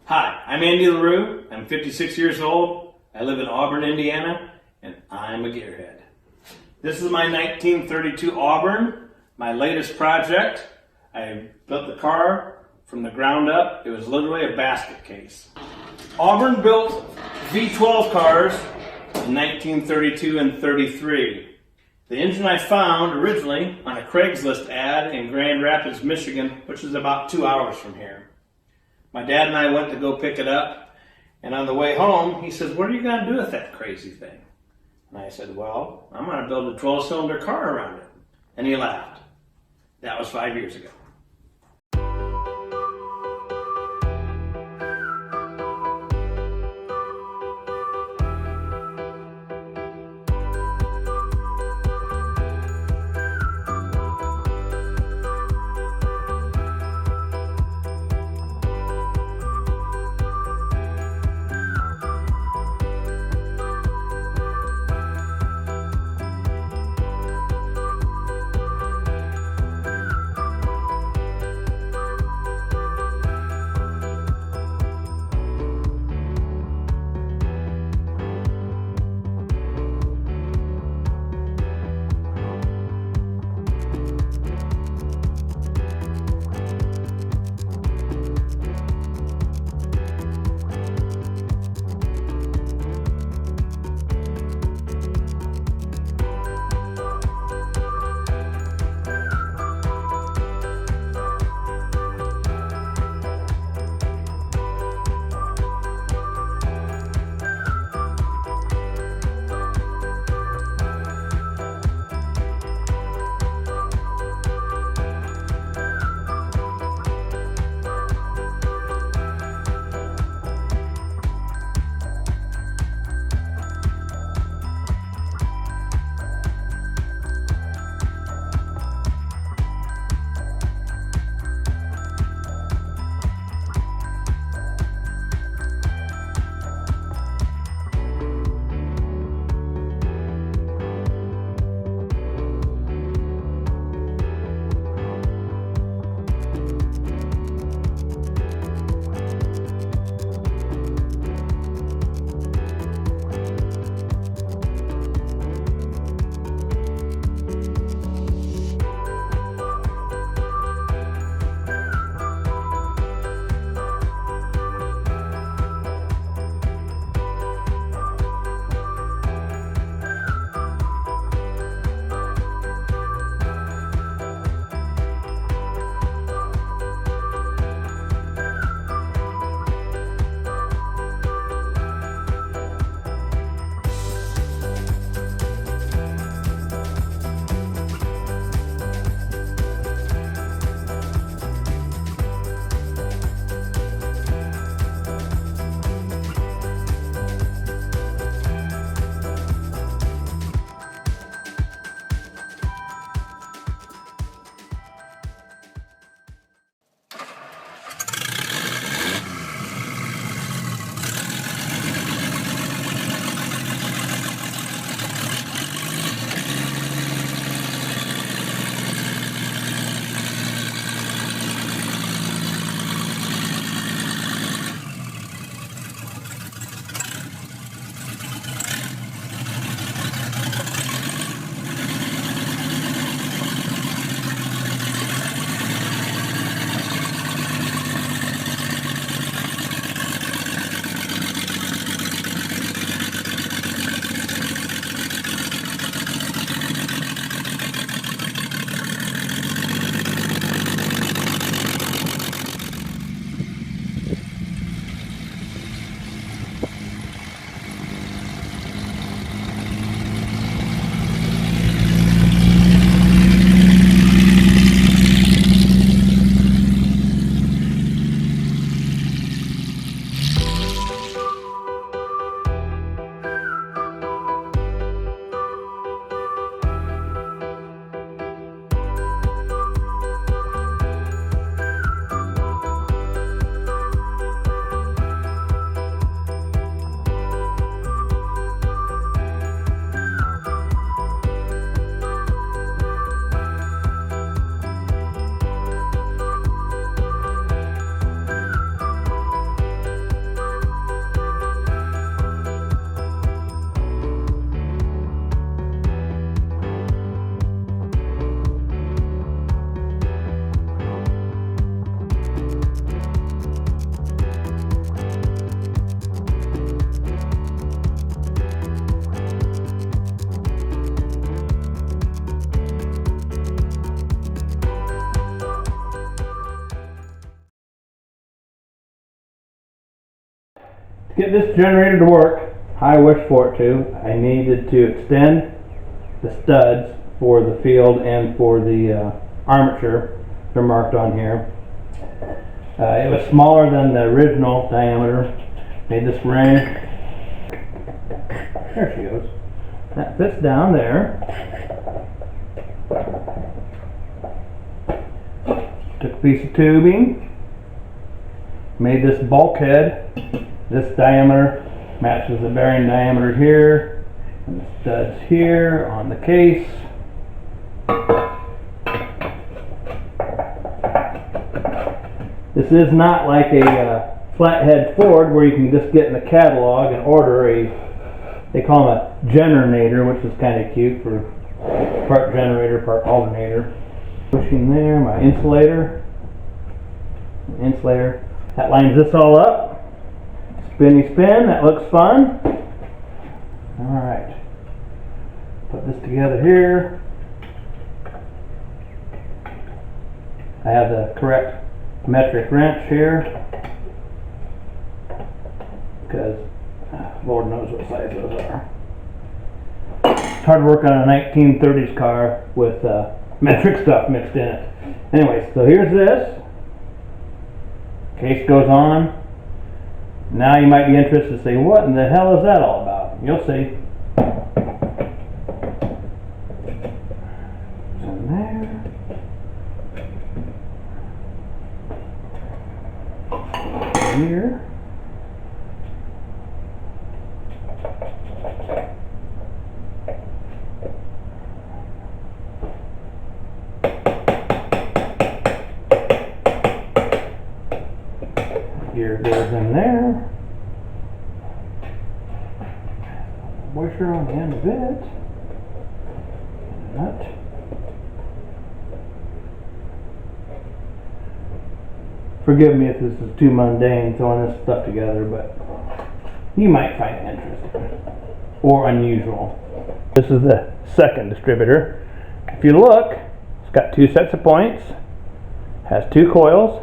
Hi, I'm Andy LaRue. I'm 56 years old. I live in Auburn, Indiana, and I'm a gearhead. This is my 1932 Auburn, my latest project. I built the car from the ground up. It was literally a basket case. Auburn built V12 cars in 1932 and 33. The engine I found originally on a Craigslist ad in Grand Rapids, Michigan, which is about 2 hours from here. My dad and I went to go pick it up, and on the way home, he says, "What are you going to do with that crazy thing?" And I said, "Well, I'm going to build a 12-cylinder car around it." And he laughed. That was 5 years ago. To get this generator to work, I wish for it to, I needed to extend the studs for the field and for the armature. They're marked on here. It was smaller than the original diameter. Made this ring. There she goes. That fits down there. Took a piece of tubing. Made this bulkhead. This diameter matches the bearing diameter here. And the studs here on the case. This is not like a flathead Ford where you can just get in the catalog and order they call them a generator, which is kind of cute for part generator, part alternator. Pushing there, my insulator. That lines this all up. Spinny spin, that looks fun. Alright. Put this together here. I have the correct metric wrench here, because Lord knows what size those are. It's hard to work on a 1930s car with metric stuff mixed in it. Anyway, so here's this. Case goes on. Now you might be interested to say, what in the hell is that all about? You'll see. In there. Here. Gear goes in there. Washer on the end of it. Nut. Forgive me if this is too mundane throwing this stuff together, but you might find it interesting or unusual. This is the second distributor. If you look, it's got two sets of points, has two coils,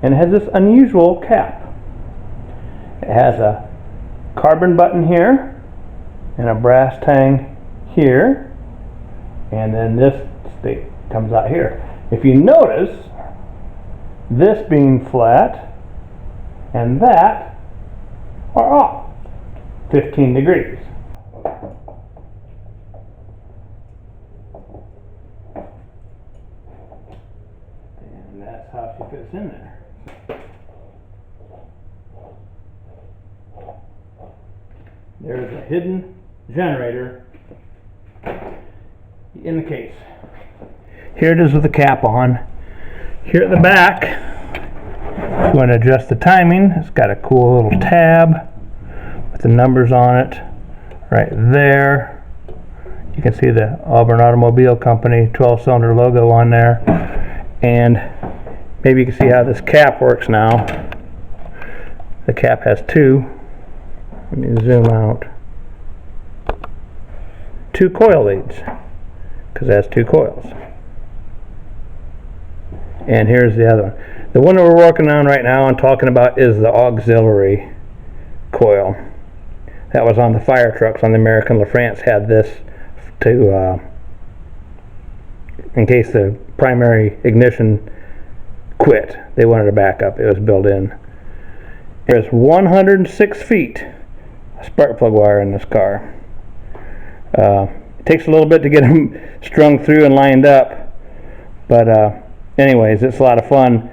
and it has this unusual cap. It has a carbon button here and a brass tang here, and then this stick comes out here. If you notice, this being flat and that are off 15 degrees. And that's how she fits in there. There's a hidden generator in the case. Here it is with the cap on. Here at the back, if you want to adjust the timing, it's got a cool little tab with the numbers on it right there. You can see the Auburn Automobile Company 12-cylinder logo on there. And maybe you can see how this cap works now. The cap has two. Let me zoom out. Two coil leads, because it has two coils. And here's the other one. The one that we're working on right now and talking about is the auxiliary coil. That was on the fire trucks on the American LaFrance, had this to, in case the primary ignition quit, they wanted a backup. It was built in. There's 106 feet of spark plug wire in this car. It takes a little bit to get them strung through and lined up, but anyways, it's a lot of fun.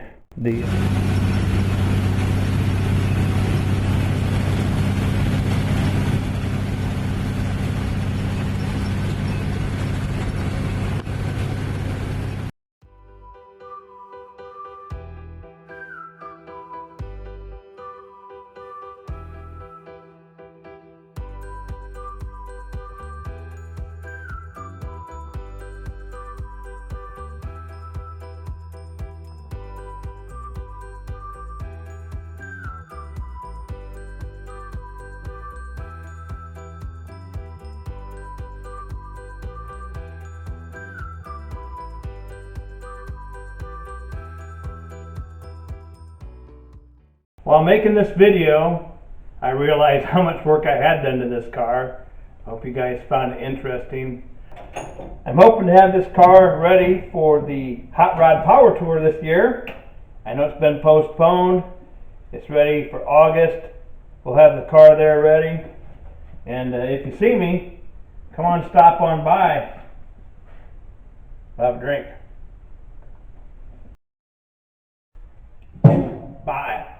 While making this video, I realized how much work I had done to this car. I hope you guys found it interesting. I'm hoping to have this car ready for the Hot Rod Power Tour this year. I know it's been postponed. It's ready for August. We'll have the car there ready. And if you see me, come on, stop on by. Have a drink. Bye.